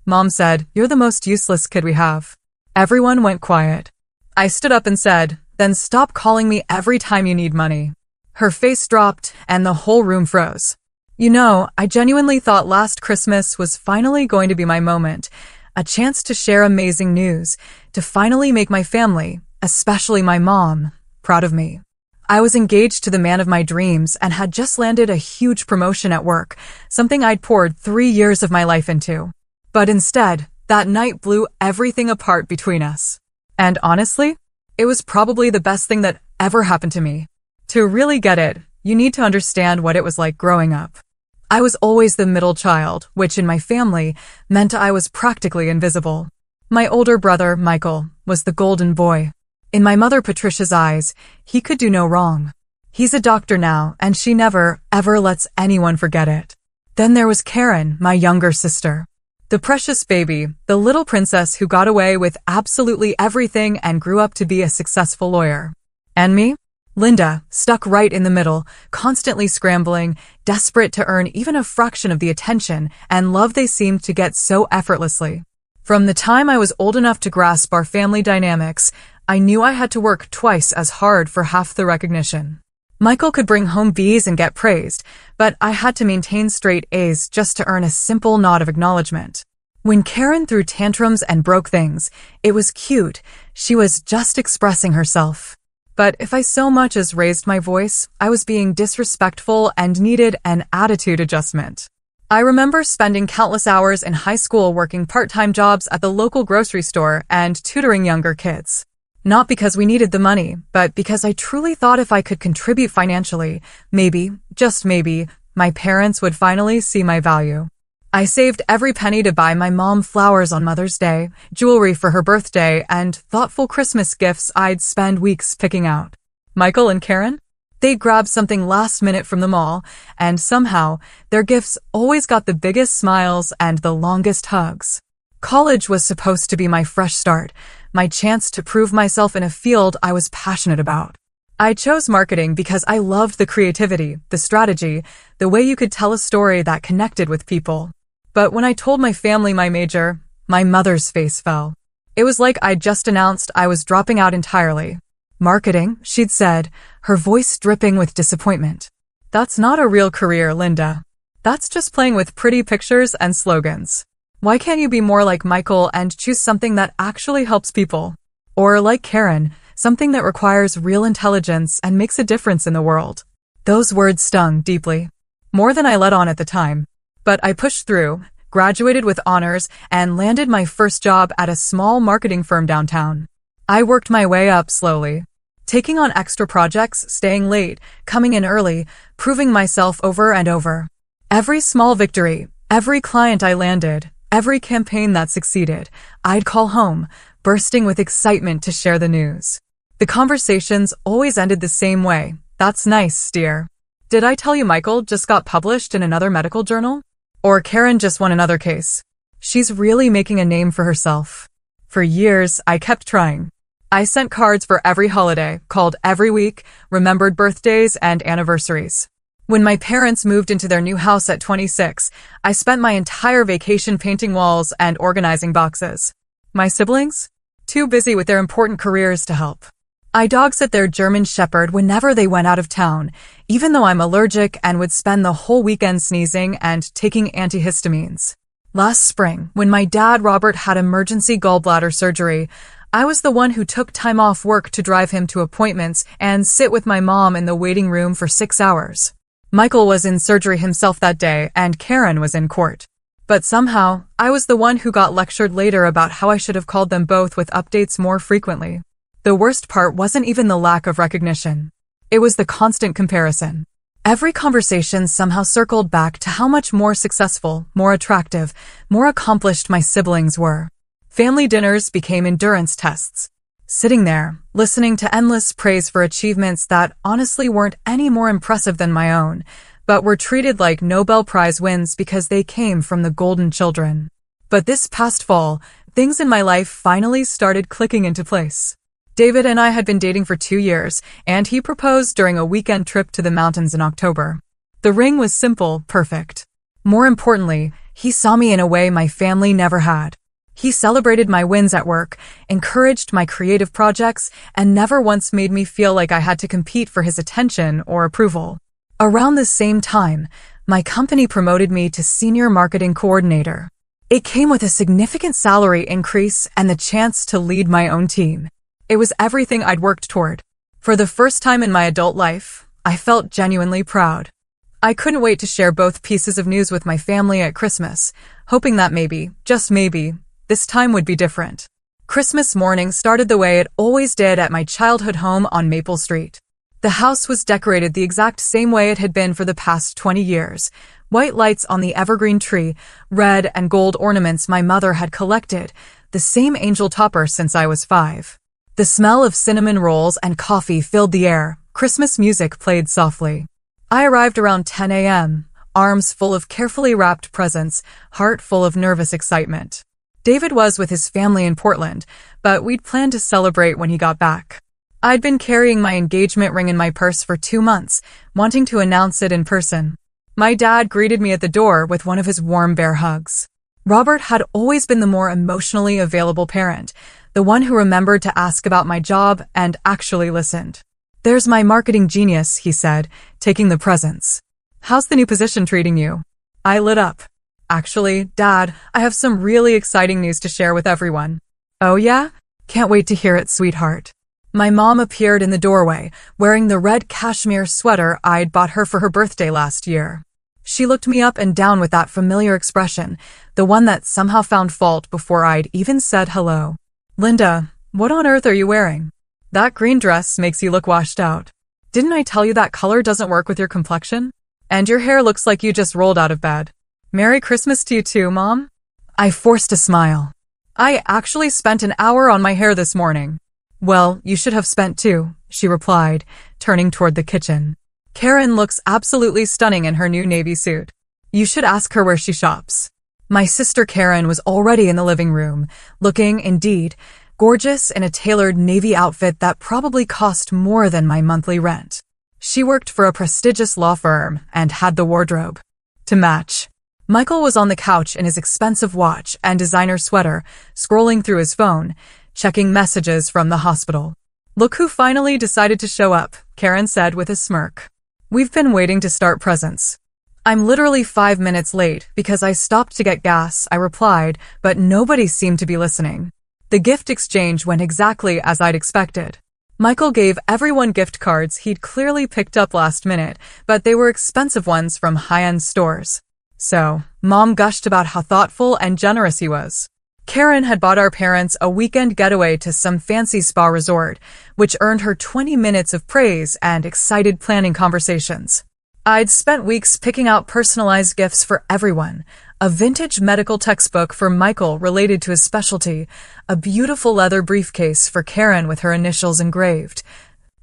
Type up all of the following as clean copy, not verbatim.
Mom said, "You're the most useless kid we have." Everyone went quiet. I stood up and said, "Then stop calling me every time you need money." Her face dropped and the whole room froze. I genuinely thought last Christmas was finally going to be my moment, a chance to share amazing news, to finally make my family, especially my mom, proud of me. I was engaged to the man of my dreams and had just landed a huge promotion at work, something I'd poured 3 years of my life into. But instead, that night blew everything apart between us. And honestly, it was probably the best thing that ever happened to me. To really get it, you need to understand what it was like growing up. I was always the middle child, which in my family meant I was practically invisible. My older brother, Michael, was the golden boy. In my mother Patricia's eyes, he could do no wrong. He's a doctor now, and she never, ever lets anyone forget it. Then there was Karen, my younger sister. The precious baby, the little princess who got away with absolutely everything and grew up to be a successful lawyer. And me? Linda, stuck right in the middle, constantly scrambling, desperate to earn even a fraction of the attention and love they seemed to get so effortlessly. From the time I was old enough to grasp our family dynamics, I knew I had to work twice as hard for half the recognition. Michael could bring home B's and get praised, but I had to maintain straight A's just to earn a simple nod of acknowledgement. When Karen threw tantrums and broke things, it was cute. She was just expressing herself. But if I so much as raised my voice, I was being disrespectful and needed an attitude adjustment. I remember spending countless hours in high school working part-time jobs at the local grocery store and tutoring younger kids. Not because we needed the money, but because I truly thought if I could contribute financially, maybe, just maybe, my parents would finally see my value. I saved every penny to buy my mom flowers on Mother's Day, jewelry for her birthday, and thoughtful Christmas gifts I'd spend weeks picking out. Michael and Karen? They'd grab something last minute from the mall, and somehow, their gifts always got the biggest smiles and the longest hugs. College was supposed to be my fresh start, my chance to prove myself in a field I was passionate about. I chose marketing because I loved the creativity, the strategy, the way you could tell a story that connected with people. But when I told my family my major, my mother's face fell. It was like I'd just announced I was dropping out entirely. "Marketing," she'd said, her voice dripping with disappointment. "That's not a real career, Linda. That's just playing with pretty pictures and slogans. Why can't you be more like Michael and choose something that actually helps people? Or like Karen, something that requires real intelligence and makes a difference in the world?" Those words stung deeply. More than I let on at the time. But I pushed through, graduated with honors, and landed my first job at a small marketing firm downtown. I worked my way up slowly, taking on extra projects, staying late, coming in early, proving myself over and over. Every small victory, every client I landed, every campaign that succeeded, I'd call home, bursting with excitement to share the news. The conversations always ended the same way. "That's nice, dear. Did I tell you Michael just got published in another medical journal? Or Karen just won another case? She's really making a name for herself." For years, I kept trying. I sent cards for every holiday, called every week, remembered birthdays and anniversaries. When my parents moved into their new house at 26, I spent my entire vacation painting walls and organizing boxes. My siblings? Too busy with their important careers to help. I dog-sit their German Shepherd whenever they went out of town, even though I'm allergic and would spend the whole weekend sneezing and taking antihistamines. Last spring, when my dad Robert had emergency gallbladder surgery, I was the one who took time off work to drive him to appointments and sit with my mom in the waiting room for 6 hours. Michael was in surgery himself that day, and Karen was in court. But somehow, I was the one who got lectured later about how I should have called them both with updates more frequently. The worst part wasn't even the lack of recognition. It was the constant comparison. Every conversation somehow circled back to how much more successful, more attractive, more accomplished my siblings were. Family dinners became endurance tests. Sitting there, listening to endless praise for achievements that honestly weren't any more impressive than my own, but were treated like Nobel Prize wins because they came from the golden children. But this past fall, things in my life finally started clicking into place. David and I had been dating for 2 years, and he proposed during a weekend trip to the mountains in October. The ring was simple, perfect. More importantly, he saw me in a way my family never had. He celebrated my wins at work, encouraged my creative projects, and never once made me feel like I had to compete for his attention or approval. Around the same time, my company promoted me to Senior Marketing Coordinator. It came with a significant salary increase and the chance to lead my own team. It was everything I'd worked toward. For the first time in my adult life, I felt genuinely proud. I couldn't wait to share both pieces of news with my family at Christmas, hoping that maybe, just maybe, this time would be different. Christmas morning started the way it always did at my childhood home on Maple Street. The house was decorated the exact same way it had been for the past 20 years. White lights on the evergreen tree, red and gold ornaments my mother had collected, the same angel topper since I was 5. The smell of cinnamon rolls and coffee filled the air. Christmas music played softly. I arrived around 10 a.m., arms full of carefully wrapped presents, heart full of nervous excitement. David was with his family in Portland, but we'd planned to celebrate when he got back. I'd been carrying my engagement ring in my purse for 2 months, wanting to announce it in person. My dad greeted me at the door with one of his warm bear hugs. Robert had always been the more emotionally available parent, the one who remembered to ask about my job and actually listened. "There's my marketing genius," he said, taking the presents. "How's the new position treating you?" I lit up. "Actually, Dad, I have some really exciting news to share with everyone." "Oh yeah? Can't wait to hear it, sweetheart." My mom appeared in the doorway, wearing the red cashmere sweater I'd bought her for her birthday last year. She looked me up and down with that familiar expression, the one that somehow found fault before I'd even said hello. "Linda, what on earth are you wearing? That green dress makes you look washed out. Didn't I tell you that color doesn't work with your complexion? And your hair looks like you just rolled out of bed. Merry Christmas to you too, Mom." I forced a smile. "I actually spent an hour on my hair this morning." "Well, you should have spent 2, she replied, turning toward the kitchen. "Karen looks absolutely stunning in her new navy suit. You should ask her where she shops." My sister Karen was already in the living room, looking, indeed, gorgeous in a tailored navy outfit that probably cost more than my monthly rent. She worked for a prestigious law firm and had the wardrobe to match. Michael was on the couch in his expensive watch and designer sweater, scrolling through his phone, checking messages from the hospital. "Look who finally decided to show up," Karen said with a smirk. "We've been waiting to start presents." "I'm literally 5 minutes late because I stopped to get gas," I replied, but nobody seemed to be listening. The gift exchange went exactly as I'd expected. Michael gave everyone gift cards he'd clearly picked up last minute, but they were expensive ones from high-end stores. So, Mom gushed about how thoughtful and generous he was. Karen had bought our parents a weekend getaway to some fancy spa resort, which earned her 20 minutes of praise and excited planning conversations. I'd spent weeks picking out personalized gifts for everyone, a vintage medical textbook for Michael related to his specialty, a beautiful leather briefcase for Karen with her initials engraved,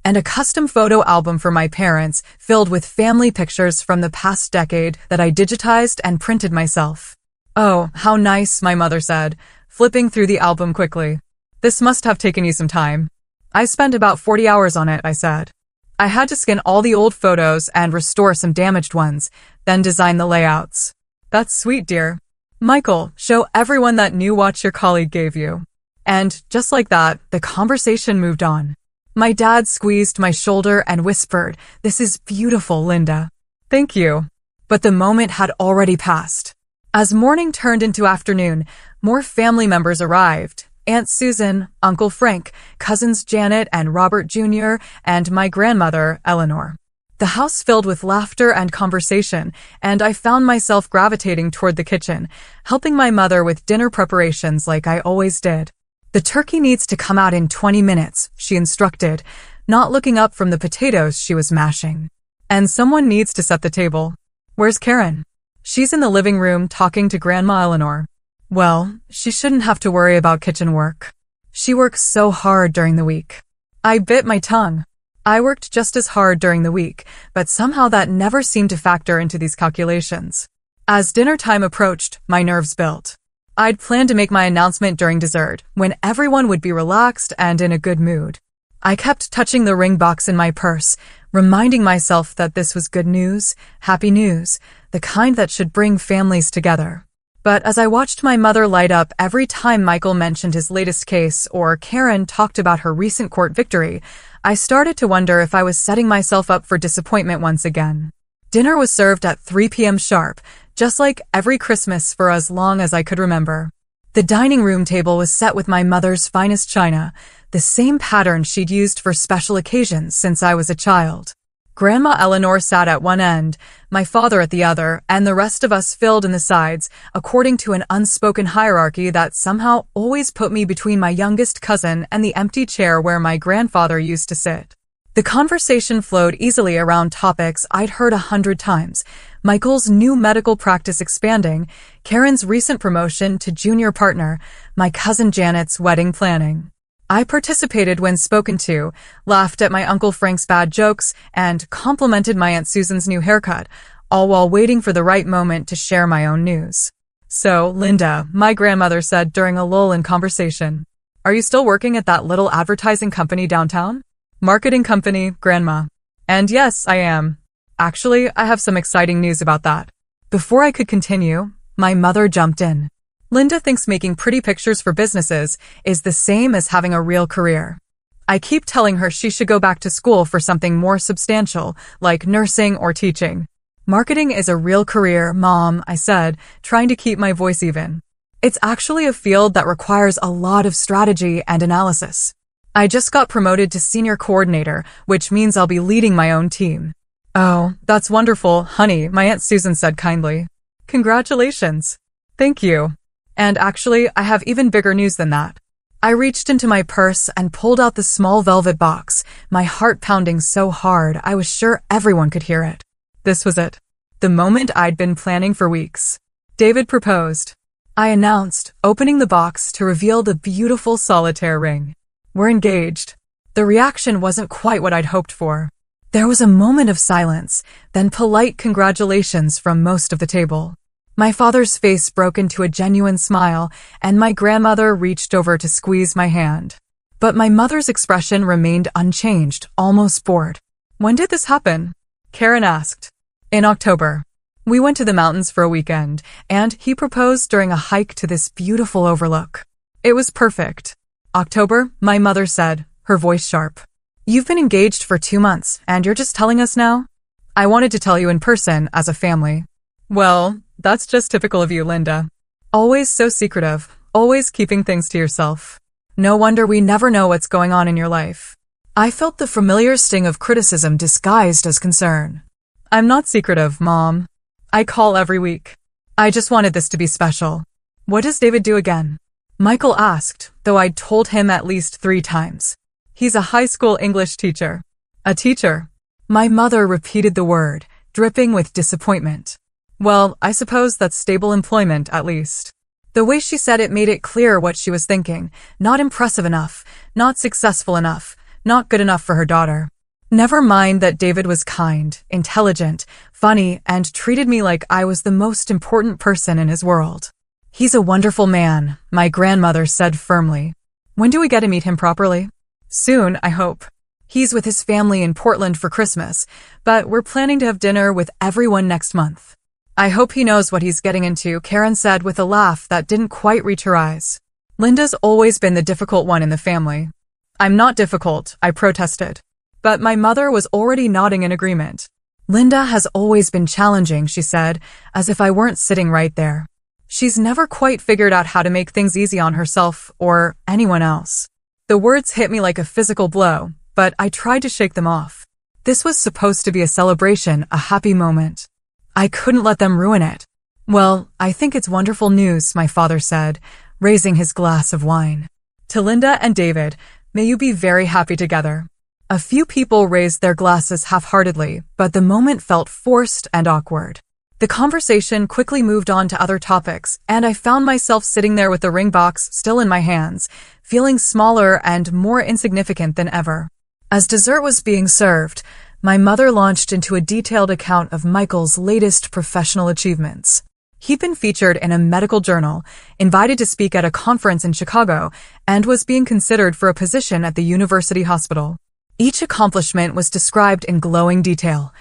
and a custom photo album for my parents filled with family pictures from the past decade that I digitized and printed myself. "Oh, how nice," my mother said, flipping through the album quickly. "This must have taken you some time." "I spent about 40 hours on it," I said. "I had to scan all the old photos and restore some damaged ones, then design the layouts." "That's sweet, dear. Michael, show everyone that new watch your colleague gave you." And just like that, the conversation moved on. My dad squeezed my shoulder and whispered, "This is beautiful, Linda." "Thank you." But the moment had already passed. As morning turned into afternoon, more family members arrived. Aunt Susan, Uncle Frank, cousins Janet and Robert Jr., and my grandmother, Eleanor. The house filled with laughter and conversation, and I found myself gravitating toward the kitchen, helping my mother with dinner preparations like I always did. "The turkey needs to come out in 20 minutes, she instructed, not looking up from the potatoes she was mashing. "And someone needs to set the table." "Where's Karen?" "She's in the living room talking to Grandma Eleanor." "Well, she shouldn't have to worry about kitchen work. She works so hard during the week." I bit my tongue. I worked just as hard during the week, but somehow that never seemed to factor into these calculations. As dinner time approached, my nerves built. I'd planned to make my announcement during dessert, when everyone would be relaxed and in a good mood. I kept touching the ring box in my purse, reminding myself that this was good news, happy news, the kind that should bring families together. But as I watched my mother light up every time Michael mentioned his latest case or Karen talked about her recent court victory, I started to wonder if I was setting myself up for disappointment once again. Dinner was served at 3 p.m. sharp, just like every Christmas for as long as I could remember. The dining room table was set with my mother's finest china, the same pattern she'd used for special occasions since I was a child. Grandma Eleanor sat at one end, my father at the other, and the rest of us filled in the sides, according to an unspoken hierarchy that somehow always put me between my youngest cousin and the empty chair where my grandfather used to sit. The conversation flowed easily around topics I'd heard 100 times. Michael's new medical practice expanding, Karen's recent promotion to junior partner, my cousin Janet's wedding planning. I participated when spoken to, laughed at my Uncle Frank's bad jokes, and complimented my Aunt Susan's new haircut, all while waiting for the right moment to share my own news. "So, Linda," my grandmother said during a lull in conversation, "are you still working at that little advertising company downtown?" "Marketing company, Grandma." "And yes, I am. Actually, I have some exciting news about that." Before I could continue, my mother jumped in. "Linda thinks making pretty pictures for businesses is the same as having a real career. I keep telling her she should go back to school for something more substantial, like nursing or teaching." "Marketing is a real career, Mom," I said, trying to keep my voice even. "It's actually a field that requires a lot of strategy and analysis. I just got promoted to senior coordinator, which means I'll be leading my own team." "Oh, that's wonderful, honey," my Aunt Susan said kindly. "Congratulations." "Thank you. And actually, I have even bigger news than that." I reached into my purse and pulled out the small velvet box, my heart pounding so hard I was sure everyone could hear it. This was it. The moment I'd been planning for weeks. David proposed. I announced, opening the box to reveal the beautiful solitaire ring. "We're engaged." The reaction wasn't quite what I'd hoped for. There was a moment of silence, then polite congratulations from most of the table. My father's face broke into a genuine smile, and my grandmother reached over to squeeze my hand. But my mother's expression remained unchanged, almost bored. "When did this happen?" Karen asked. "In October. We went to the mountains for a weekend, and he proposed during a hike to this beautiful overlook. It was perfect." "October," my mother said, her voice sharp. "You've been engaged for 2 months, and you're just telling us now?" "I wanted to tell you in person, as a family." "Well, that's just typical of you, Linda. Always so secretive, always keeping things to yourself. No wonder we never know what's going on in your life." I felt the familiar sting of criticism disguised as concern. "I'm not secretive, Mom. I call every week. I just wanted this to be special." "What does David do again?" Michael asked, though I'd told him at least 3 times. "He's a high school English teacher." "A teacher?" My mother repeated the word, dripping with disappointment. "Well, I suppose that's stable employment, at least." The way she said it made it clear what she was thinking. Not impressive enough, not successful enough, not good enough for her daughter. Never mind that David was kind, intelligent, funny, and treated me like I was the most important person in his world. "He's a wonderful man," my grandmother said firmly. "When do we get to meet him properly?" "Soon, I hope. He's with his family in Portland for Christmas, but we're planning to have dinner with everyone next month." "I hope he knows what he's getting into," Karen said with a laugh that didn't quite reach her eyes. "Linda's always been the difficult one in the family." "I'm not difficult," I protested. But my mother was already nodding in agreement. "Linda has always been challenging," she said, as if I weren't sitting right there. "She's never quite figured out how to make things easy on herself or anyone else." The words hit me like a physical blow, but I tried to shake them off. This was supposed to be a celebration, a happy moment. I couldn't let them ruin it. "Well, I think it's wonderful news," my father said, raising his glass of wine. "To Linda and David, may you be very happy together." A few people raised their glasses half-heartedly, but the moment felt forced and awkward. The conversation quickly moved on to other topics, and I found myself sitting there with the ring box still in my hands, feeling smaller and more insignificant than ever. As dessert was being served, my mother launched into a detailed account of Michael's latest professional achievements. He'd been featured in a medical journal, invited to speak at a conference in Chicago, and was being considered for a position at the university hospital. Each accomplishment was described in glowing detail.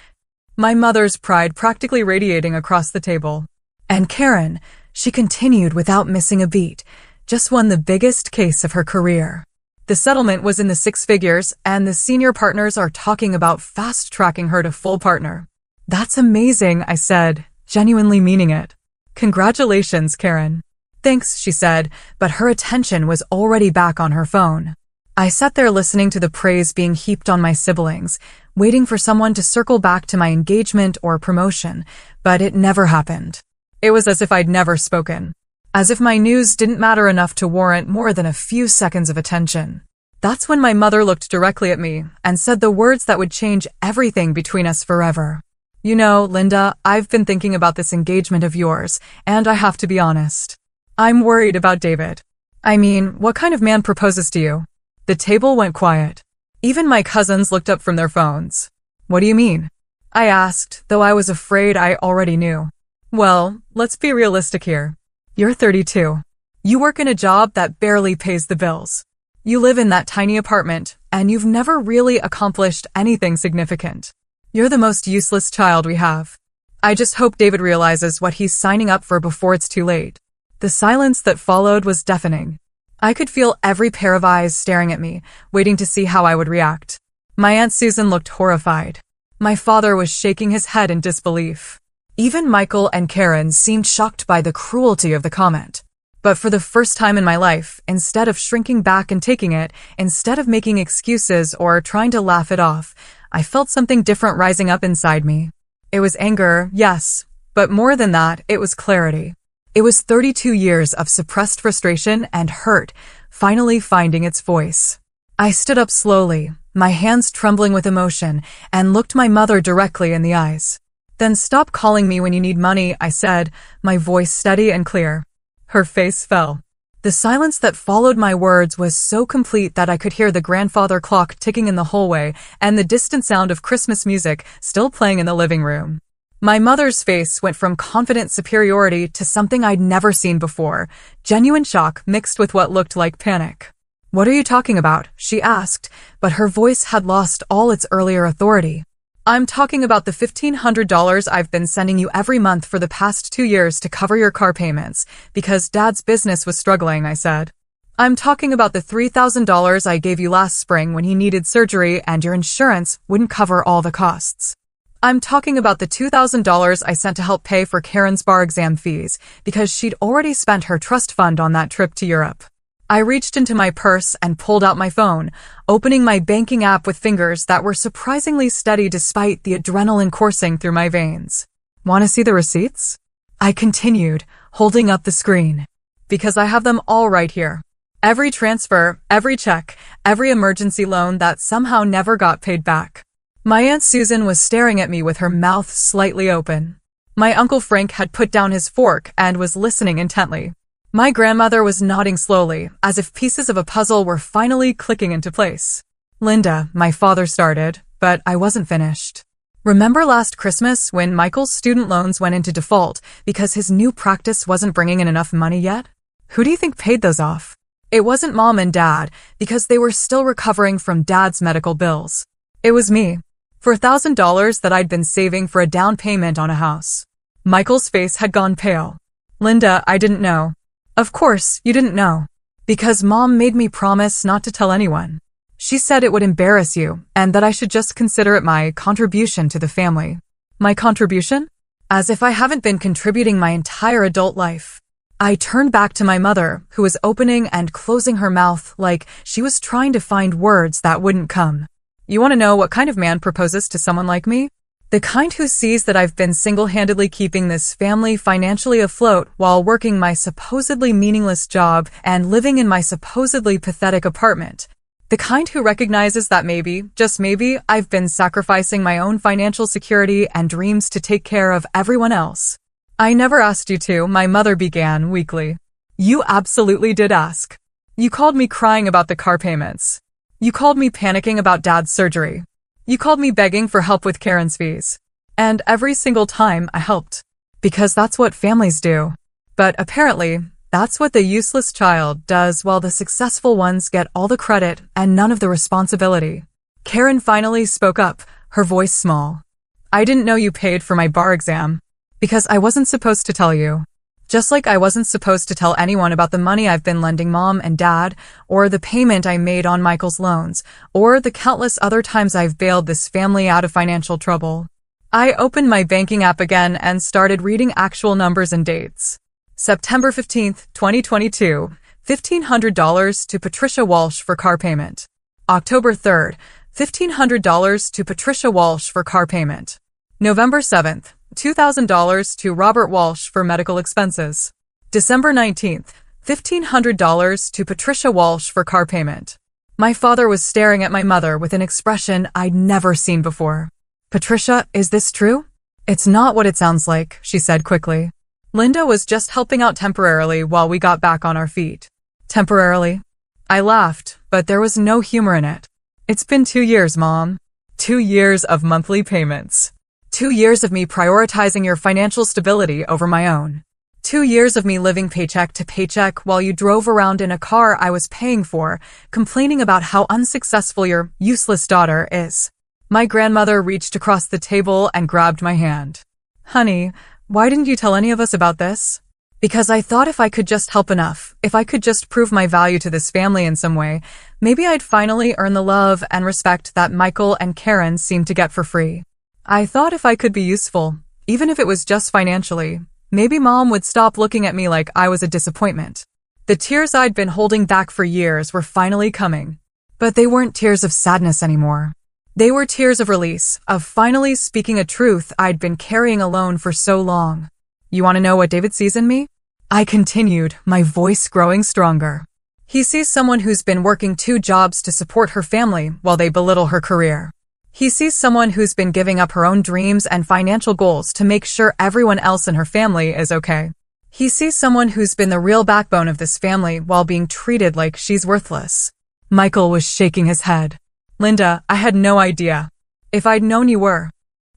my mother's pride practically radiating across the table. And Karen, she continued without missing a beat, just won the biggest case of her career. The settlement was in the six figures, and the senior partners are talking about fast-tracking her to full partner. That's amazing, I said, genuinely meaning it. Congratulations, Karen. Thanks, she said, but her attention was already back on her phone. I sat there listening to the praise being heaped on my siblings, waiting for someone to circle back to my engagement or promotion, but it never happened. It was as if I'd never spoken. As if my news didn't matter enough to warrant more than a few seconds of attention. That's when my mother looked directly at me and said the words that would change everything between us forever. You know, Linda, I've been thinking about this engagement of yours, and I have to be honest. I'm worried about David. I mean, what kind of man proposes to you? The table went quiet. Even my cousins looked up from their phones. What do you mean? I asked, though I was afraid I already knew. Well, let's be realistic here. You're 32. You work in a job that barely pays the bills. You live in that tiny apartment, and you've never really accomplished anything significant. You're the most useless child we have. I just hope David realizes what he's signing up for before it's too late. The silence that followed was deafening. I could feel every pair of eyes staring at me, waiting to see how I would react. My Aunt Susan looked horrified. My father was shaking his head in disbelief. Even Michael and Karen seemed shocked by the cruelty of the comment. But for the first time in my life, instead of shrinking back and taking it, instead of making excuses or trying to laugh it off, I felt something different rising up inside me. It was anger, yes, but more than that, it was clarity. It was 32 years of suppressed frustration and hurt, finally finding its voice. I stood up slowly, my hands trembling with emotion, and looked my mother directly in the eyes. Then stop calling me when you need money, I said, my voice steady and clear. Her face fell. The silence that followed my words was so complete that I could hear the grandfather clock ticking in the hallway and the distant sound of Christmas music still playing in the living room. My mother's face went from confident superiority to something I'd never seen before, genuine shock mixed with what looked like panic. What are you talking about? She asked, but her voice had lost all its earlier authority. I'm talking about the $1,500 I've been sending you every month for the past 2 years to cover your car payments, because Dad's business was struggling, I said. I'm talking about the $3,000 I gave you last spring when he needed surgery and your insurance wouldn't cover all the costs. I'm talking about the $2,000 I sent to help pay for Karen's bar exam fees, because she'd already spent her trust fund on that trip to Europe. I reached into my purse and pulled out my phone, opening my banking app with fingers that were surprisingly steady despite the adrenaline coursing through my veins. Want to see the receipts? I continued, holding up the screen. Because I have them all right here. Every transfer, every check, every emergency loan that somehow never got paid back. My Aunt Susan was staring at me with her mouth slightly open. My Uncle Frank had put down his fork and was listening intently. My grandmother was nodding slowly, as if pieces of a puzzle were finally clicking into place. Linda, my father started, but I wasn't finished. Remember last Christmas when Michael's student loans went into default because his new practice wasn't bringing in enough money yet? Who do you think paid those off? It wasn't Mom and Dad, because they were still recovering from Dad's medical bills. It was me. For $1,000 that I'd been saving for a down payment on a house. Michael's face had gone pale. Linda, I didn't know. Of course, you didn't know. Because Mom made me promise not to tell anyone. She said it would embarrass you, and that I should just consider it my contribution to the family. My contribution? As if I haven't been contributing my entire adult life. I turned back to my mother, who was opening and closing her mouth like she was trying to find words that wouldn't come. You want to know what kind of man proposes to someone like me? The kind who sees that I've been single-handedly keeping this family financially afloat while working my supposedly meaningless job and living in my supposedly pathetic apartment. The kind who recognizes that maybe, just maybe, I've been sacrificing my own financial security and dreams to take care of everyone else. I never asked you to, my mother began weakly. You absolutely did ask. You called me crying about the car payments. You called me panicking about Dad's surgery. You called me begging for help with Karen's fees. And every single time I helped. Because that's what families do. But apparently, that's what the useless child does while the successful ones get all the credit and none of the responsibility. Karen finally spoke up, her voice small. I didn't know you paid for my bar exam. Because I wasn't supposed to tell you. Just like I wasn't supposed to tell anyone about the money I've been lending mom and dad, or the payment I made on Michael's loans, or the countless other times I've bailed this family out of financial trouble. I opened my banking app again and started reading actual numbers and dates. September 15th, 2022, $1,500 to Patricia Walsh for car payment. October 3rd, $1,500 to Patricia Walsh for car payment. November 7th, $2,000 to Robert Walsh for medical expenses. December 19th, $1,500 to Patricia Walsh for car payment. My father was staring at my mother with an expression I'd never seen before. Patricia, is this true? It's not what it sounds like, she said quickly. Linda was just helping out temporarily while we got back on our feet. Temporarily? I laughed, but there was no humor in it. It's been 2 years, Mom. 2 years of monthly payments. 2 years of me prioritizing your financial stability over my own. 2 years of me living paycheck to paycheck while you drove around in a car I was paying for, complaining about how unsuccessful your useless daughter is. My grandmother reached across the table and grabbed my hand. Honey, why didn't you tell any of us about this? Because I thought if I could just help enough, if I could just prove my value to this family in some way, maybe I'd finally earn the love and respect that Michael and Karen seemed to get for free. I thought if I could be useful, even if it was just financially, maybe Mom would stop looking at me like I was a disappointment. The tears I'd been holding back for years were finally coming. But they weren't tears of sadness anymore. They were tears of release, of finally speaking a truth I'd been carrying alone for so long. You want to know what David sees in me? I continued, my voice growing stronger. He sees someone who's been working 2 jobs to support her family while they belittle her career. He sees someone who's been giving up her own dreams and financial goals to make sure everyone else in her family is okay. He sees someone who's been the real backbone of this family while being treated like she's worthless. Michael was shaking his head. Linda, I had no idea. If I'd known you were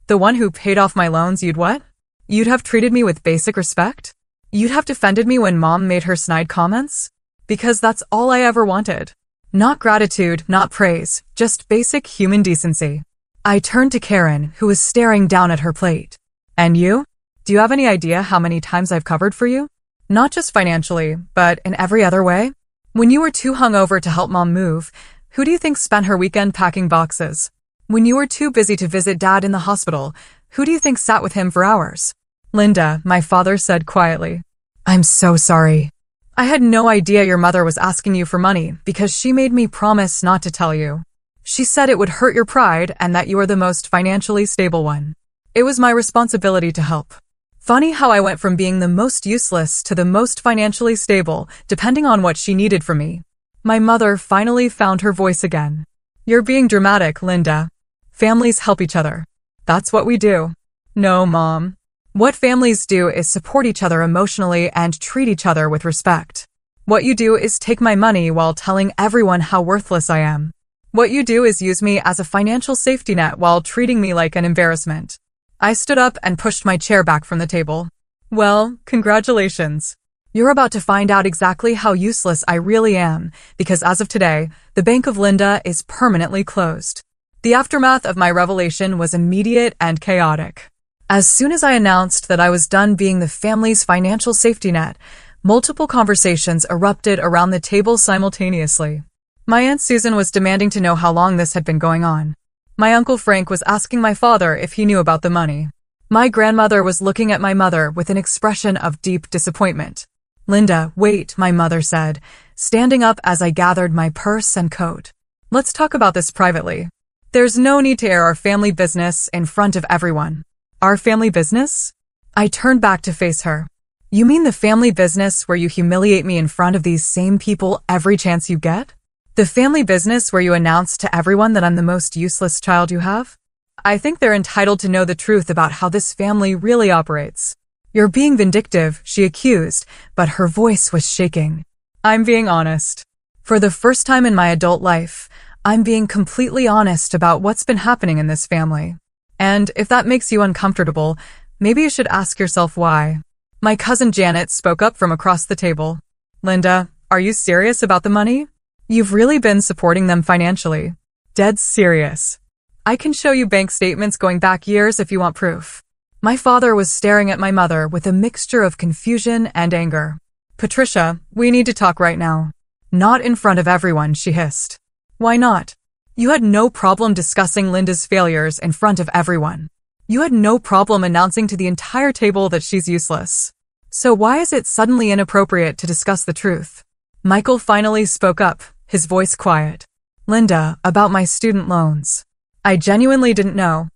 the one who paid off my loans, you'd what? You'd have treated me with basic respect? You'd have defended me when Mom made her snide comments? Because that's all I ever wanted. Not gratitude, not praise, just basic human decency. I turned to Karen, who was staring down at her plate. And you? Do you have any idea how many times I've covered for you? Not just financially, but in every other way? When you were too hungover to help Mom move, who do you think spent her weekend packing boxes? When you were too busy to visit Dad in the hospital, who do you think sat with him for hours? Linda, my father said quietly. I'm so sorry. I had no idea your mother was asking you for money because she made me promise not to tell you. She said it would hurt your pride and that you are the most financially stable one. It was my responsibility to help. Funny how I went from being the most useless to the most financially stable, depending on what she needed from me. My mother finally found her voice again. You're being dramatic, Linda. Families help each other. That's what we do. No, Mom. What families do is support each other emotionally and treat each other with respect. What you do is take my money while telling everyone how worthless I am. What you do is use me as a financial safety net while treating me like an embarrassment. I stood up and pushed my chair back from the table. Well, congratulations. You're about to find out exactly how useless I really am, because as of today, the Bank of Linda is permanently closed. The aftermath of my revelation was immediate and chaotic. As soon as I announced that I was done being the family's financial safety net, multiple conversations erupted around the table simultaneously. My Aunt Susan was demanding to know how long this had been going on. My Uncle Frank was asking my father if he knew about the money. My grandmother was looking at my mother with an expression of deep disappointment. Linda, wait, my mother said, standing up as I gathered my purse and coat. Let's talk about this privately. There's no need to air our family business in front of everyone. Our family business? I turned back to face her. You mean the family business where you humiliate me in front of these same people every chance you get? The family business where you announce to everyone that I'm the most useless child you have? I think they're entitled to know the truth about how this family really operates. You're being vindictive, she accused, but her voice was shaking. I'm being honest. For the first time in my adult life, I'm being completely honest about what's been happening in this family. And if that makes you uncomfortable, maybe you should ask yourself why. My cousin Janet spoke up from across the table. Linda, are you serious about the money? You've really been supporting them financially. Dead serious. I can show you bank statements going back years if you want proof. My father was staring at my mother with a mixture of confusion and anger. Patricia, we need to talk right now. Not in front of everyone, she hissed. Why not? You had no problem discussing Linda's failures in front of everyone. You had no problem announcing to the entire table that she's useless. So why is it suddenly inappropriate to discuss the truth? Michael finally spoke up, his voice quiet. Linda, about my student loans. I genuinely didn't know.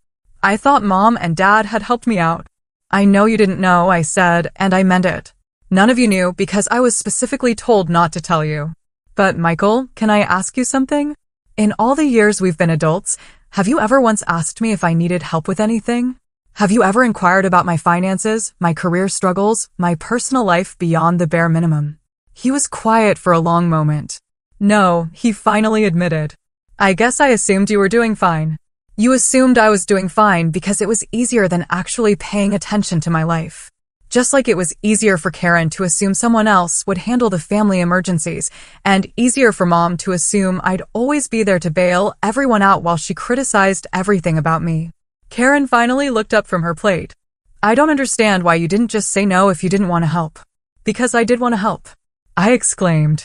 I thought Mom and Dad had helped me out. I know you didn't know, I said, and I meant it. None of you knew because I was specifically told not to tell you. But Michael, can I ask you something? In all the years we've been adults, have you ever once asked me if I needed help with anything? Have you ever inquired about my finances, my career struggles, my personal life beyond the bare minimum? He was quiet for a long moment. No, he finally admitted. I guess I assumed you were doing fine. You assumed I was doing fine because it was easier than actually paying attention to my life. Just like it was easier for Karen to assume someone else would handle the family emergencies, and easier for Mom to assume I'd always be there to bail everyone out while she criticized everything about me. Karen finally looked up from her plate. I don't understand why you didn't just say no if you didn't want to help. Because I did want to help. I exclaimed.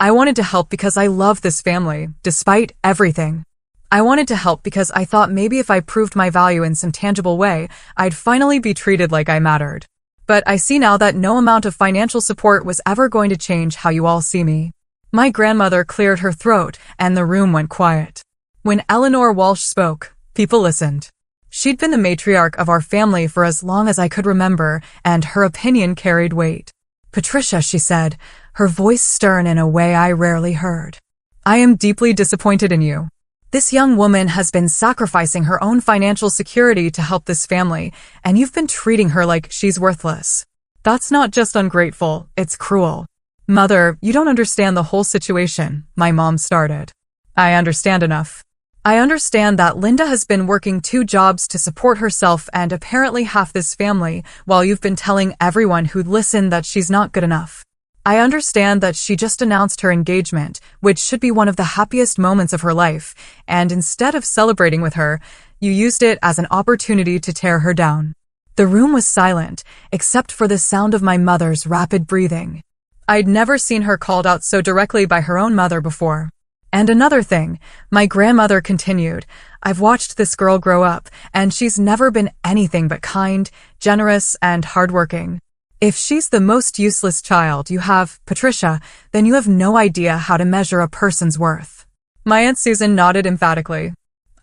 I wanted to help because I love this family, despite everything. I wanted to help because I thought maybe if I proved my value in some tangible way, I'd finally be treated like I mattered. But I see now that no amount of financial support was ever going to change how you all see me. My grandmother cleared her throat, and the room went quiet. When Eleanor Walsh spoke, people listened. She'd been the matriarch of our family for as long as I could remember, and her opinion carried weight. Patricia, she said, her voice stern in a way I rarely heard. I am deeply disappointed in you. This young woman has been sacrificing her own financial security to help this family, and you've been treating her like she's worthless. That's not just ungrateful, it's cruel. Mother, you don't understand the whole situation, my mom started. I understand enough. I understand that Linda has been working 2 jobs to support herself and apparently half this family, while you've been telling everyone who'd listen that she's not good enough. I understand that she just announced her engagement, which should be one of the happiest moments of her life, and instead of celebrating with her, you used it as an opportunity to tear her down. The room was silent, except for the sound of my mother's rapid breathing. I'd never seen her called out so directly by her own mother before. And another thing, my grandmother continued, I've watched this girl grow up, and she's never been anything but kind, generous, and hardworking. If she's the most useless child you have, Patricia, then you have no idea how to measure a person's worth. My Aunt Susan nodded emphatically.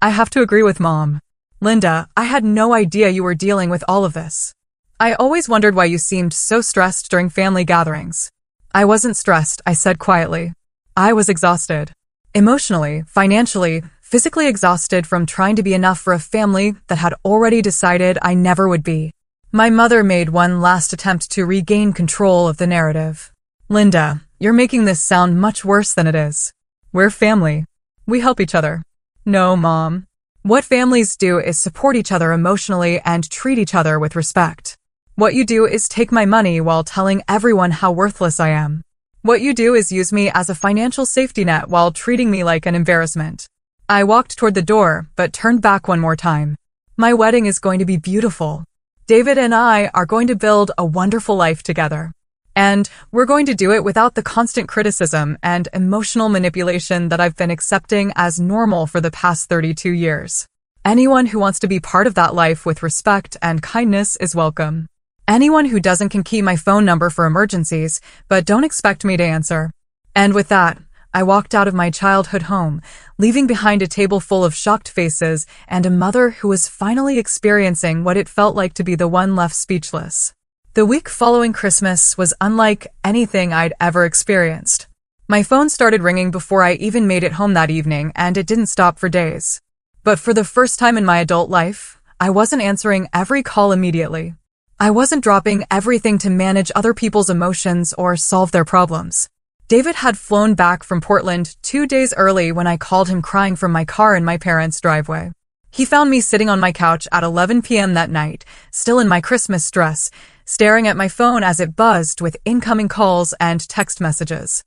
I have to agree with Mom. Linda, I had no idea you were dealing with all of this. I always wondered why you seemed so stressed during family gatherings. I wasn't stressed, I said quietly. I was exhausted. Emotionally, financially, physically exhausted from trying to be enough for a family that had already decided I never would be. My mother made one last attempt to regain control of the narrative. Linda, you're making this sound much worse than it is. We're family. We help each other. No, Mom. What families do is support each other emotionally and treat each other with respect. What you do is take my money while telling everyone how worthless I am. What you do is use me as a financial safety net while treating me like an embarrassment. I walked toward the door, but turned back one more time. My wedding is going to be beautiful. David and I are going to build a wonderful life together. And we're going to do it without the constant criticism and emotional manipulation that I've been accepting as normal for the past 32 years. Anyone who wants to be part of that life with respect and kindness is welcome. Anyone who doesn't can keep my phone number for emergencies, but don't expect me to answer. And with that, I walked out of my childhood home, leaving behind a table full of shocked faces and a mother who was finally experiencing what it felt like to be the one left speechless. The week following Christmas was unlike anything I'd ever experienced. My phone started ringing before I even made it home that evening, and it didn't stop for days. But for the first time in my adult life, I wasn't answering every call immediately. I wasn't dropping everything to manage other people's emotions or solve their problems. David had flown back from Portland 2 days early when I called him crying from my car in my parents' driveway. He found me sitting on my couch at 11 p.m. that night, still in my Christmas dress, staring at my phone as it buzzed with incoming calls and text messages.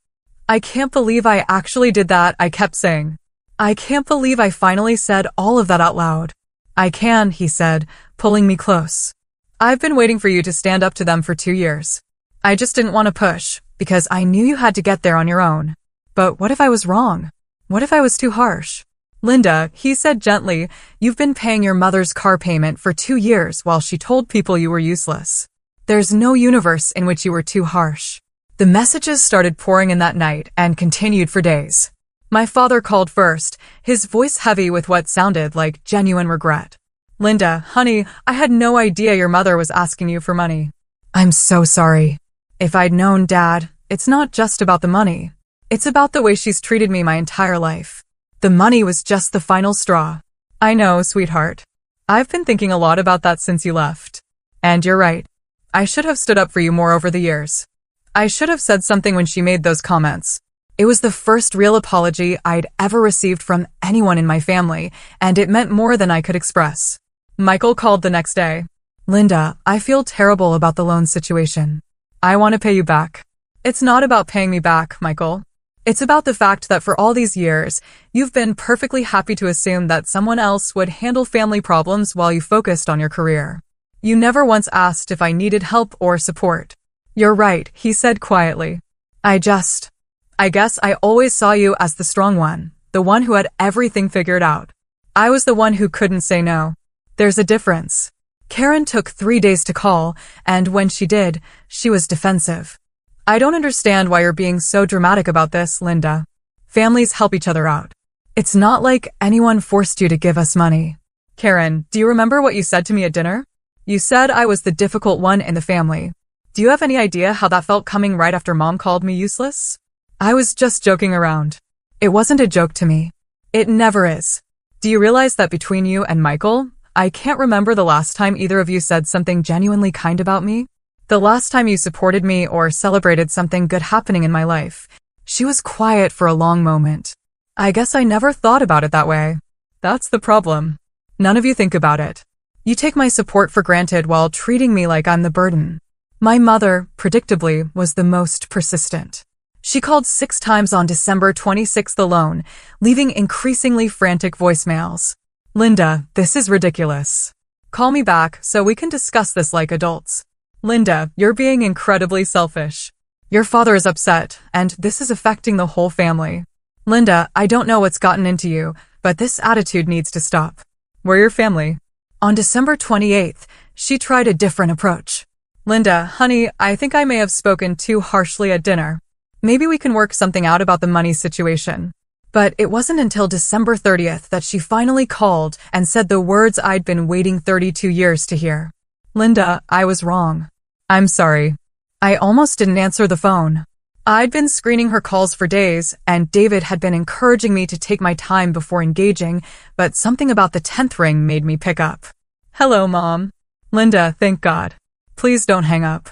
I can't believe I actually did that, I kept saying. I can't believe I finally said all of that out loud. I can, he said, pulling me close. I've been waiting for you to stand up to them for 2 years. I just didn't want to push, because I knew you had to get there on your own. But what if I was wrong? What if I was too harsh? Linda, he said gently, you've been paying your mother's car payment for 2 years while she told people you were useless. There's no universe in which you were too harsh. The messages started pouring in that night and continued for days. My father called first, his voice heavy with what sounded like genuine regret. Linda, honey, I had no idea your mother was asking you for money. I'm so sorry. If I'd known, Dad, it's not just about the money. It's about the way she's treated me my entire life. The money was just the final straw. I know, sweetheart. I've been thinking a lot about that since you left. And you're right. I should have stood up for you more over the years. I should have said something when she made those comments. It was the first real apology I'd ever received from anyone in my family, and it meant more than I could express. Michael called the next day. Linda, I feel terrible about the loan situation. I want to pay you back. It's not about paying me back, Michael. It's about the fact that for all these years, you've been perfectly happy to assume that someone else would handle family problems while you focused on your career. You never once asked if I needed help or support. You're right, he said quietly. I guess I always saw you as the strong one, the one who had everything figured out. I was the one who couldn't say no. There's a difference. Karen took 3 days to call, and when she did, she was defensive. I don't understand why you're being so dramatic about this, Linda. Families help each other out. It's not like anyone forced you to give us money. Karen, do you remember what you said to me at dinner? You said I was the difficult one in the family. Do you have any idea how that felt coming right after Mom called me useless? I was just joking around. It wasn't a joke to me. It never is. Do you realize that between you and Michael, I can't remember the last time either of you said something genuinely kind about me? The last time you supported me or celebrated something good happening in my life. She was quiet for a long moment. I guess I never thought about it that way. That's the problem. None of you think about it. You take my support for granted while treating me like I'm the burden. My mother, predictably, was the most persistent. She called 6 times on December 26th alone, leaving increasingly frantic voicemails. Linda, this is ridiculous. Call me back so we can discuss this like adults. Linda, you're being incredibly selfish. Your father is upset, and this is affecting the whole family. Linda, I don't know what's gotten into you, but this attitude needs to stop. We're your family. On December 28th, she tried a different approach. Linda, honey, I think I may have spoken too harshly at dinner. Maybe we can work something out about the money situation. But it wasn't until December 30th that she finally called and said the words I'd been waiting 32 years to hear. Linda, I was wrong. I'm sorry. I almost didn't answer the phone. I'd been screening her calls for days, and David had been encouraging me to take my time before engaging, but something about the 10th ring made me pick up. Hello, Mom. Linda, thank God. Please don't hang up.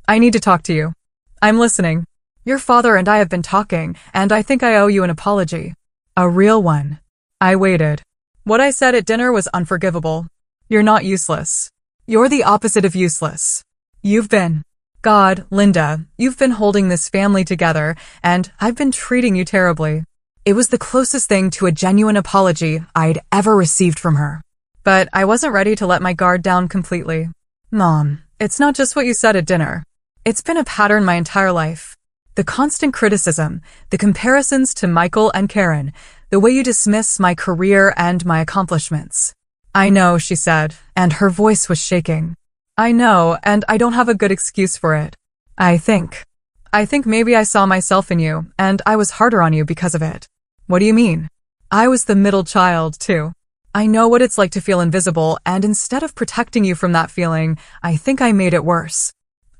I need to talk to you. I'm listening. Your father and I have been talking, and I think I owe you an apology. A real one. I waited. What I said at dinner was unforgivable. You're not useless. You're the opposite of useless. You've been. God, Linda, you've been holding this family together, and I've been treating you terribly. It was the closest thing to a genuine apology I'd ever received from her. But I wasn't ready to let my guard down completely. Mom, it's not just what you said at dinner. It's been a pattern my entire life. The constant criticism, the comparisons to Michael and Karen, the way you dismiss my career and my accomplishments. I know, she said, and her voice was shaking. I know, and I don't have a good excuse for it. I think maybe I saw myself in you, and I was harder on you because of it. What do you mean? I was the middle child, too. I know what it's like to feel invisible, and instead of protecting you from that feeling, I think I made it worse.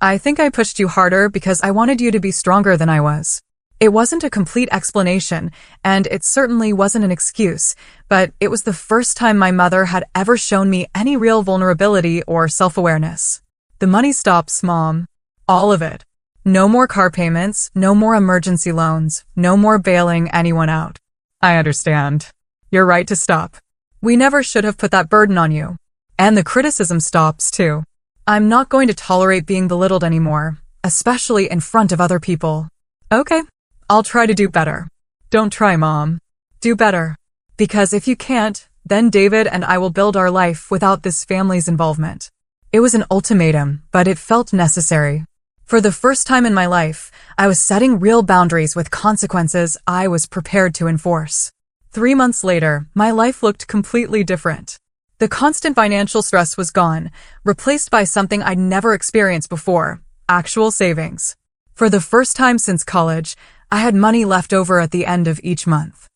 I think I pushed you harder because I wanted you to be stronger than I was. It wasn't a complete explanation, and it certainly wasn't an excuse, but it was the first time my mother had ever shown me any real vulnerability or self-awareness. The money stops, Mom. All of it. No more car payments, no more emergency loans, no more bailing anyone out. I understand. You're right to stop. We never should have put that burden on you. And the criticism stops, too. I'm not going to tolerate being belittled anymore, especially in front of other people. Okay, I'll try to do better. Don't try, Mom. Do better. Because if you can't, then David and I will build our life without this family's involvement. It was an ultimatum, but it felt necessary. For the first time in my life, I was setting real boundaries with consequences I was prepared to enforce. 3 months later, my life looked completely different. The constant financial stress was gone, replaced by something I'd never experienced before: actual savings. For the first time since college, I had money left over at the end of each month.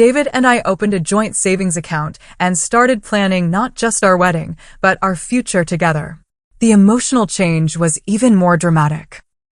David and I opened a joint savings account and started planning not just our wedding, but our future together. The emotional change was even more dramatic.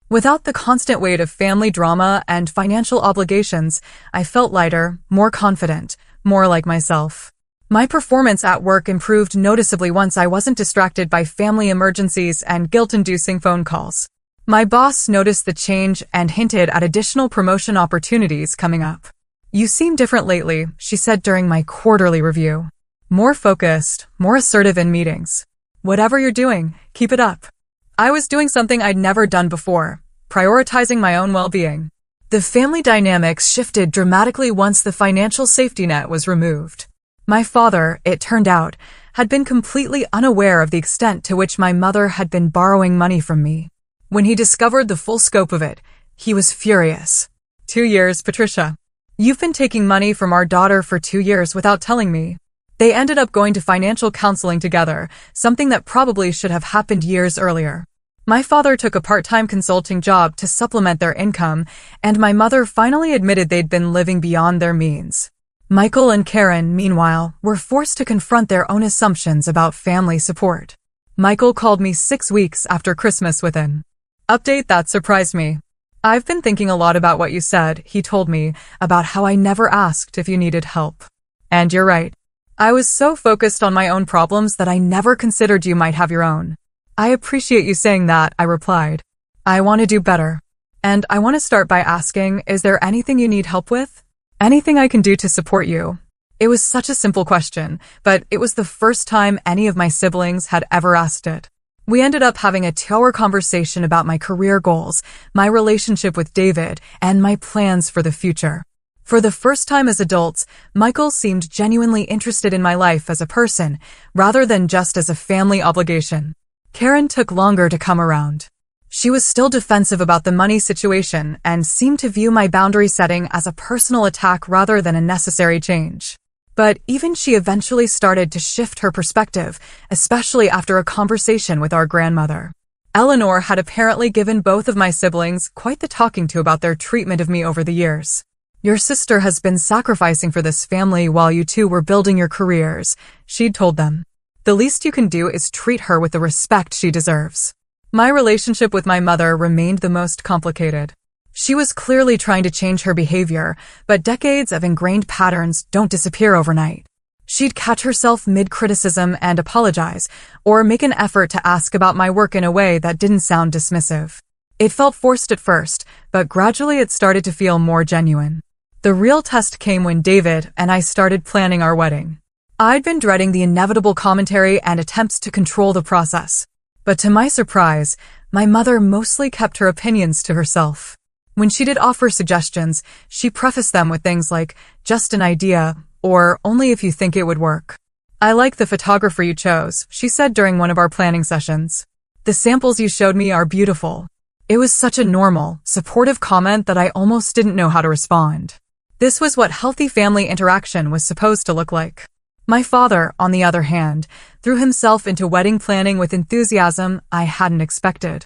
Without the constant weight of family drama and financial obligations, I felt lighter, more confident, more like myself. My performance at work improved noticeably once I wasn't distracted by family emergencies and guilt-inducing phone calls. My boss noticed the change and hinted at additional promotion opportunities coming up. "You seem different lately," she said during my quarterly review. "More focused, more assertive in meetings. Whatever you're doing, keep it up." I was doing something I'd never done before: prioritizing my own well-being. The family dynamics shifted dramatically once the financial safety net was removed. My father, it turned out, had been completely unaware of the extent to which my mother had been borrowing money from me. When he discovered the full scope of it, he was furious. 2 years, Patricia. You've been taking money from our daughter for 2 years without telling me." They ended up going to financial counseling together, something that probably should have happened years earlier. My father took a part-time consulting job to supplement their income, and my mother finally admitted they'd been living beyond their means. Michael and Karen, meanwhile, were forced to confront their own assumptions about family support. Michael called me 6 weeks after Christmas with an update that surprised me. "I've been thinking a lot about what you said," he told me, "about how I never asked if you needed help. And you're right. I was so focused on my own problems that I never considered you might have your own." "I appreciate you saying that," I replied. "I want to do better. And I want to start by asking, is there anything you need help with? Anything I can do to support you?" It was such a simple question, but it was the first time any of my siblings had ever asked it. We ended up having a 2-hour conversation about my career goals, my relationship with David, and my plans for the future. For the first time as adults, Michael seemed genuinely interested in my life as a person, rather than just as a family obligation. Karen took longer to come around. She was still defensive about the money situation and seemed to view my boundary setting as a personal attack rather than a necessary change. But even she eventually started to shift her perspective, especially after a conversation with our grandmother. Eleanor had apparently given both of my siblings quite the talking to about their treatment of me over the years. "Your sister has been sacrificing for this family while you two were building your careers," she'd told them. "The least you can do is treat her with the respect she deserves." My relationship with my mother remained the most complicated. She was clearly trying to change her behavior, but decades of ingrained patterns don't disappear overnight. She'd catch herself mid-criticism and apologize, or make an effort to ask about my work in a way that didn't sound dismissive. It felt forced at first, but gradually it started to feel more genuine. The real test came when David and I started planning our wedding. I'd been dreading the inevitable commentary and attempts to control the process. But to my surprise, my mother mostly kept her opinions to herself. When she did offer suggestions, she prefaced them with things like, "just an idea," or "only if you think it would work." "I like the photographer you chose," she said during one of our planning sessions. "The samples you showed me are beautiful." It was such a normal, supportive comment that I almost didn't know how to respond. This was what healthy family interaction was supposed to look like. My father, on the other hand, threw himself into wedding planning with enthusiasm I hadn't expected.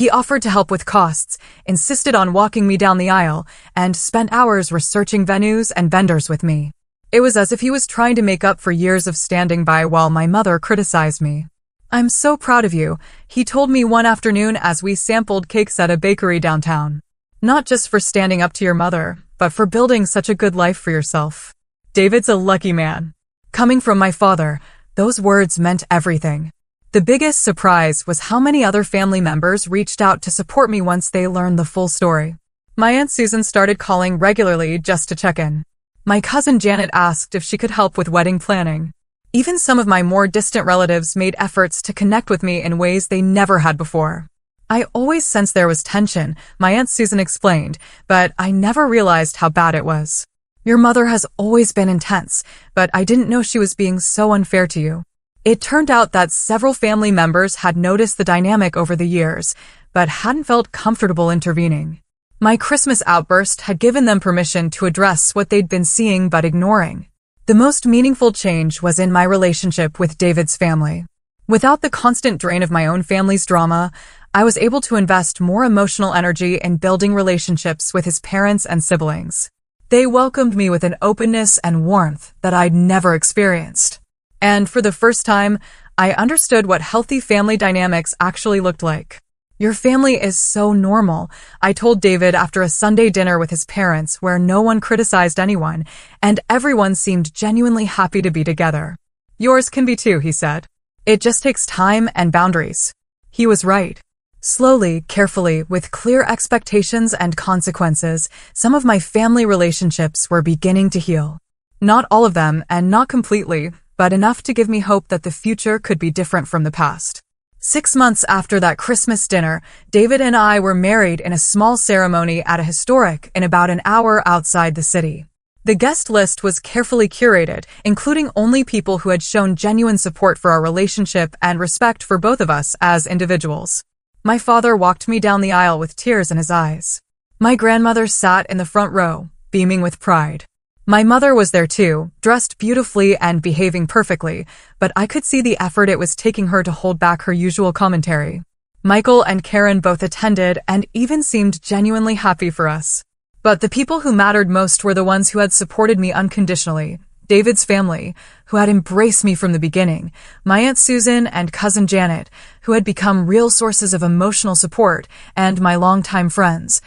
He offered to help with costs, insisted on walking me down the aisle, and spent hours researching venues and vendors with me. It was as if he was trying to make up for years of standing by while my mother criticized me. "I'm so proud of you," he told me one afternoon as we sampled cakes at a bakery downtown. "Not just for standing up to your mother, but for building such a good life for yourself. David's a lucky man." Coming from my father, those words meant everything. The biggest surprise was how many other family members reached out to support me once they learned the full story. My Aunt Susan started calling regularly just to check in. My cousin Janet asked if she could help with wedding planning. Even some of my more distant relatives made efforts to connect with me in ways they never had before. I always sensed there was tension, my Aunt Susan explained, but I never realized how bad it was. Your mother has always been intense, but I didn't know she was being so unfair to you. It turned out that several family members had noticed the dynamic over the years, but hadn't felt comfortable intervening. My Christmas outburst had given them permission to address what they'd been seeing but ignoring. The most meaningful change was in my relationship with David's family. Without the constant drain of my own family's drama, I was able to invest more emotional energy in building relationships with his parents and siblings. They welcomed me with an openness and warmth that I'd never experienced. And for the first time, I understood what healthy family dynamics actually looked like. Your family is so normal, I told David after a Sunday dinner with his parents where no one criticized anyone, and everyone seemed genuinely happy to be together. Yours can be too, he said. It just takes time and boundaries. He was right. Slowly, carefully, with clear expectations and consequences, some of my family relationships were beginning to heal. Not all of them, and not completely, but enough to give me hope that the future could be different from the past. 6 months after that Christmas dinner, David and I were married in a small ceremony at a historic in about an hour outside the city. The guest list was carefully curated, including only people who had shown genuine support for our relationship and respect for both of us as individuals. My father walked me down the aisle with tears in his eyes. My grandmother sat in the front row, beaming with pride. My mother was there too, dressed beautifully and behaving perfectly, but I could see the effort it was taking her to hold back her usual commentary. Michael and Karen both attended and even seemed genuinely happy for us. But the people who mattered most were the ones who had supported me unconditionally. David's family, who had embraced me from the beginning, my Aunt Susan and cousin Janet, who had become real sources of emotional support, and my longtime friends,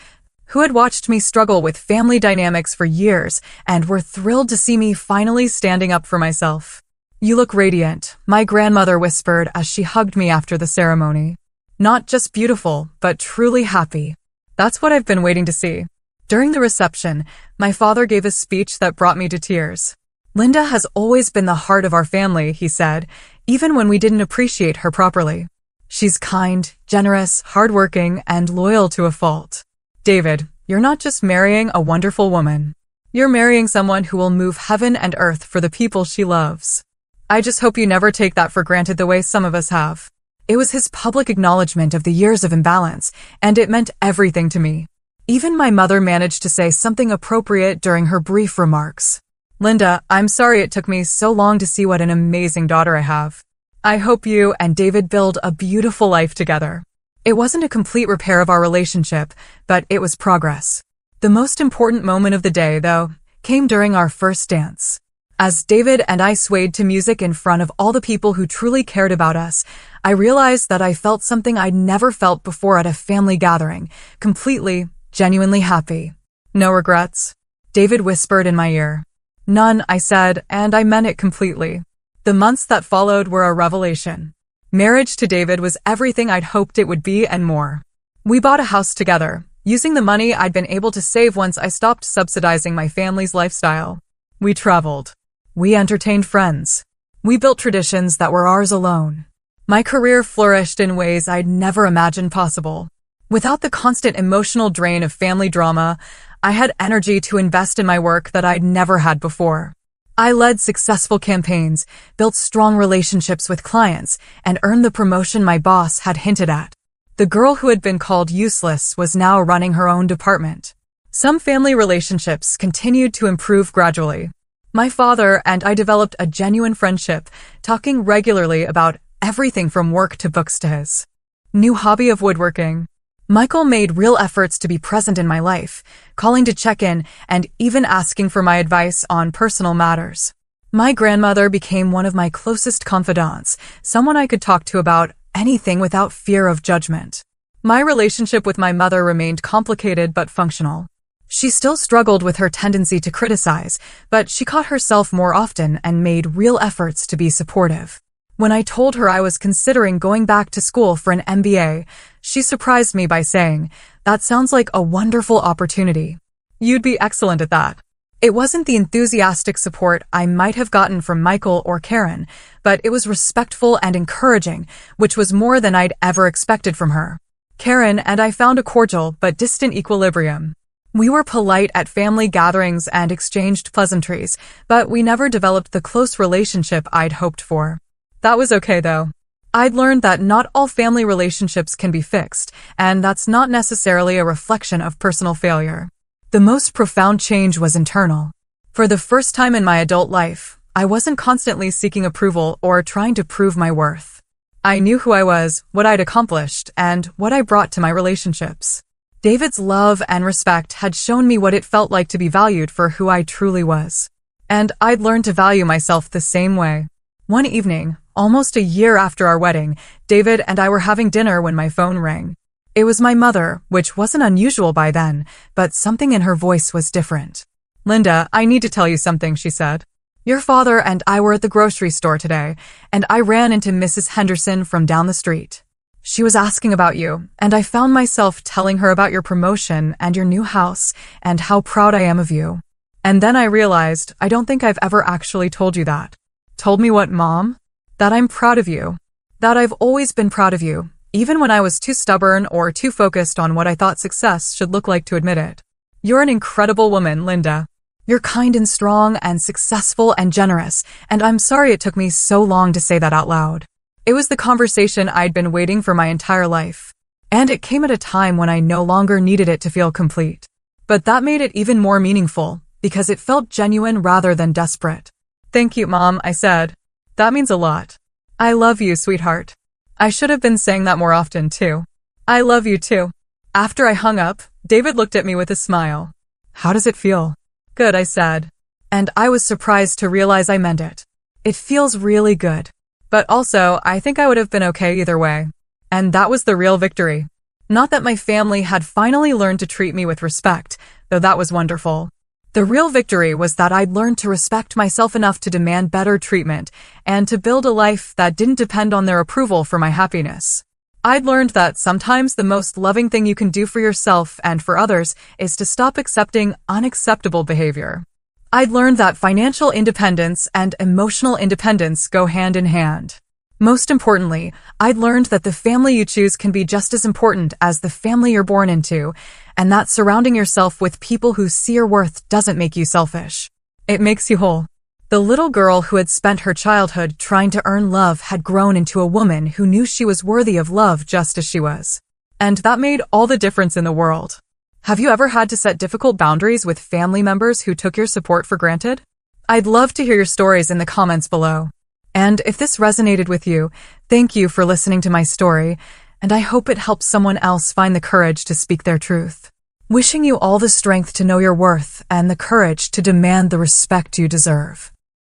who had watched me struggle with family dynamics for years and were thrilled to see me finally standing up for myself. You look radiant, my grandmother whispered as she hugged me after the ceremony. Not just beautiful, but truly happy. That's what I've been waiting to see. During the reception, my father gave a speech that brought me to tears. Linda has always been the heart of our family, he said, even when we didn't appreciate her properly. She's kind, generous, hardworking, and loyal to a fault. David, you're not just marrying a wonderful woman. You're marrying someone who will move heaven and earth for the people she loves. I just hope you never take that for granted the way some of us have. It was his public acknowledgement of the years of imbalance, and it meant everything to me. Even my mother managed to say something appropriate during her brief remarks. Linda, I'm sorry it took me so long to see what an amazing daughter I have. I hope you and David build a beautiful life together. It wasn't a complete repair of our relationship, but it was progress. The most important moment of the day, though, came during our first dance. As David and I swayed to music in front of all the people who truly cared about us, I realized that I felt something I'd never felt before at a family gathering, completely, genuinely happy. No regrets? David whispered in my ear. None, I said, and I meant it completely. The months that followed were a revelation. Marriage to David was everything I'd hoped it would be and more. We bought a house together, using the money I'd been able to save once I stopped subsidizing my family's lifestyle. We traveled. We entertained friends. We built traditions that were ours alone. My career flourished in ways I'd never imagined possible. Without the constant emotional drain of family drama, I had energy to invest in my work that I'd never had before. I led successful campaigns, built strong relationships with clients, and earned the promotion my boss had hinted at. The girl who had been called useless was now running her own department. Some family relationships continued to improve gradually. My father and I developed a genuine friendship, talking regularly about everything from work to books to his new hobby of woodworking. Michael made real efforts to be present in my life, calling to check in and even asking for my advice on personal matters. My grandmother became one of my closest confidants, someone I could talk to about anything without fear of judgment. My relationship with my mother remained complicated but functional. She still struggled with her tendency to criticize, but she caught herself more often and made real efforts to be supportive. When I told her I was considering going back to school for an MBA, she surprised me by saying, "That sounds like a wonderful opportunity. You'd be excellent at that." It wasn't the enthusiastic support I might have gotten from Michael or Karen, but it was respectful and encouraging, which was more than I'd ever expected from her. Karen and I found a cordial but distant equilibrium. We were polite at family gatherings and exchanged pleasantries, but we never developed the close relationship I'd hoped for. That was okay though. I'd learned that not all family relationships can be fixed, and that's not necessarily a reflection of personal failure. The most profound change was internal. For the first time in my adult life, I wasn't constantly seeking approval or trying to prove my worth. I knew who I was, what I'd accomplished, and what I brought to my relationships. David's love and respect had shown me what it felt like to be valued for who I truly was. And I'd learned to value myself the same way. One evening, almost a year after our wedding, David and I were having dinner when my phone rang. It was my mother, which wasn't unusual by then, but something in her voice was different. "Linda, I need to tell you something," she said. "Your father and I were at the grocery store today, and I ran into Mrs. Henderson from down the street. She was asking about you, and I found myself telling her about your promotion and your new house and how proud I am of you. And then I realized I don't think I've ever actually told you that." "Told me what, Mom?" "That I'm proud of you. That I've always been proud of you, even when I was too stubborn or too focused on what I thought success should look like to admit it. You're an incredible woman, Linda. You're kind and strong and successful and generous, and I'm sorry it took me so long to say that out loud." It was the conversation I'd been waiting for my entire life. And it came at a time when I no longer needed it to feel complete. But that made it even more meaningful, because it felt genuine rather than desperate. "Thank you, Mom," I said. "That means a lot. I love you, sweetheart." I should have been saying that more often, too. "I love you, too." After I hung up, David looked at me with a smile. "How does it feel?" "Good," I said. And I was surprised to realize I meant it. It feels really good. But also, I think I would have been okay either way. And that was the real victory. Not that my family had finally learned to treat me with respect, though that was wonderful. The real victory was that I'd learned to respect myself enough to demand better treatment and to build a life that didn't depend on their approval for my happiness. I'd learned that sometimes the most loving thing you can do for yourself and for others is to stop accepting unacceptable behavior. I'd learned that financial independence and emotional independence go hand in hand. Most importantly, I'd learned that the family you choose can be just as important as the family you're born into, and that surrounding yourself with people who see your worth doesn't make you selfish. It makes you whole. The little girl who had spent her childhood trying to earn love had grown into a woman who knew she was worthy of love just as she was. And that made all the difference in the world. Have you ever had to set difficult boundaries with family members who took your support for granted? I'd love to hear your stories in the comments below. And if this resonated with you, thank you for listening to my story, and I hope it helps someone else find the courage to speak their truth. Wishing you all the strength to know your worth and the courage to demand the respect you deserve.